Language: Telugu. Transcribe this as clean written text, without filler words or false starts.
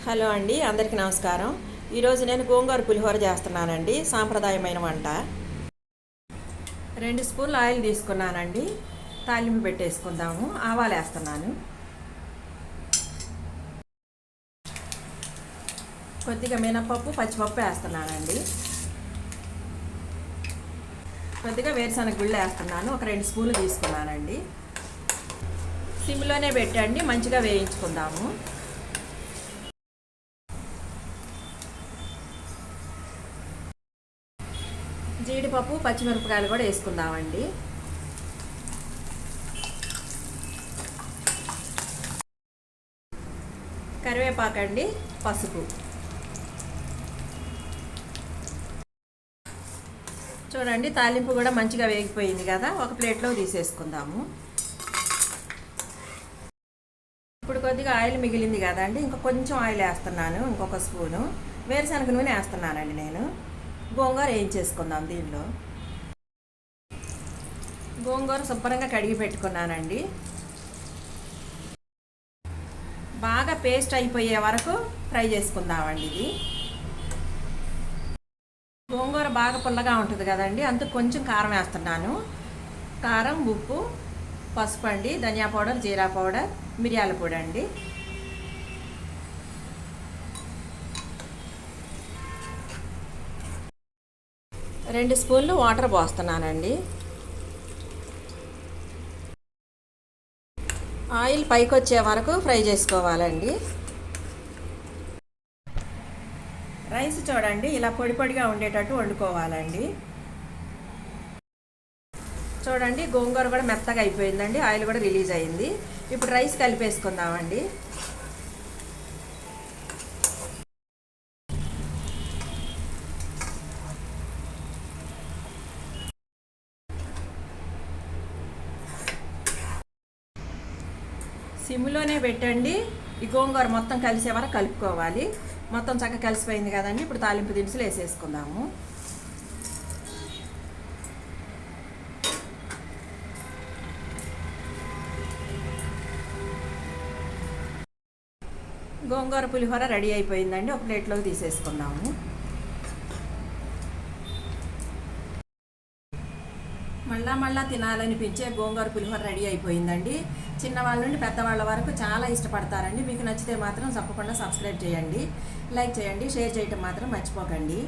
హలో అండి, అందరికీ నమస్కారం. ఈరోజు నేను గోంగూర పులిహోర చేస్తున్నానండి. సాంప్రదాయమైన వంట. 2 స్పూన్లు ఆయిల్ తీసుకున్నానండి. తాలింపు పెట్టేసుకుందాము. ఆవాలు వేస్తున్నాను. కొద్దిగా మినపప్పు, పచ్చిపప్పు వేస్తున్నానండి. కొద్దిగా వేరుశనగ గుళ్ళు వేస్తున్నాను. ఒక 2 స్పూన్లు తీసుకున్నానండి. సిమ్లోనే పెట్టండి, మంచిగా వేయించుకుందాము. జీడిపప్పు, పచ్చిమిరపకాయలు కూడా వేసుకుందామండి. కరివేపాకండి, పసుపు. చూడండి, తాలింపు కూడా మంచిగా వేగిపోయింది కదా. ఒక ప్లేట్లో తీసేసుకుందాము. ఇప్పుడు కొద్దిగా ఆయిల్ మిగిలింది కదండి, ఇంకా కొంచెం ఆయిల్ వేస్తున్నాను. ఇంకొక స్పూను వేరుశనగ నూనె వేస్తున్నానండి. నేను గోంగూర వేయించేసుకుందాం. దీనిలో గోంగూర శుభ్రంగా కడిగి పెట్టుకున్నానండి. బాగా పేస్ట్ అయిపోయే వరకు ఫ్రై చేసుకుందామండి. ఇది గోంగూర బాగా పుల్లగా ఉంటుంది కదండి, అందుకు కొంచెం కారం వేస్తున్నాను. కారం, ఉప్పు, పసుపు అండి, ధనియా పౌడర్, జీరా పౌడర్, మిరియాల పొడి అండి. రెండు స్పూన్లు వాటర్ పోస్తున్నానండి. ఆయిల్ పైకి వచ్చే వరకు ఫ్రై చేసుకోవాలండి. రైస్ చూడండి, ఇలా పొడి పొడిగా ఉండేటట్టు వండుకోవాలండి. చూడండి, గోంగూర కూడా మెత్తగా అయిపోయిందండి. ఆయిల్ కూడా రిలీజ్ అయింది. ఇప్పుడు రైస్ కలిపేసుకుందామండి. సిమ్లోనే పెట్టండి. ఈ గోంగూర మొత్తం కలిసే వరకు కలుపుకోవాలి. మొత్తం చక్కగా కలిసిపోయింది కదండి. ఇప్పుడు తాలింపు దినుసులు వేసేసుకుందాము. గోంగూర పులిహోర రెడీ అయిపోయిందండి. ఒక ప్లేట్లోకి తీసేసుకుందాము. మళ్ళా తినాలనిపించే గోంగూర పులిహోర రెడీ అయిపోయిందండి. చిన్నవాళ్ళ నుండి పెద్దవాళ్ళ వరకు చాలా ఇష్టపడతారండి. మీకు నచ్చితే మాత్రం తప్పకుండా సబ్స్క్రైబ్ చేయండి, లైక్ చేయండి, షేర్ చేయటం మాత్రం మర్చిపోకండి.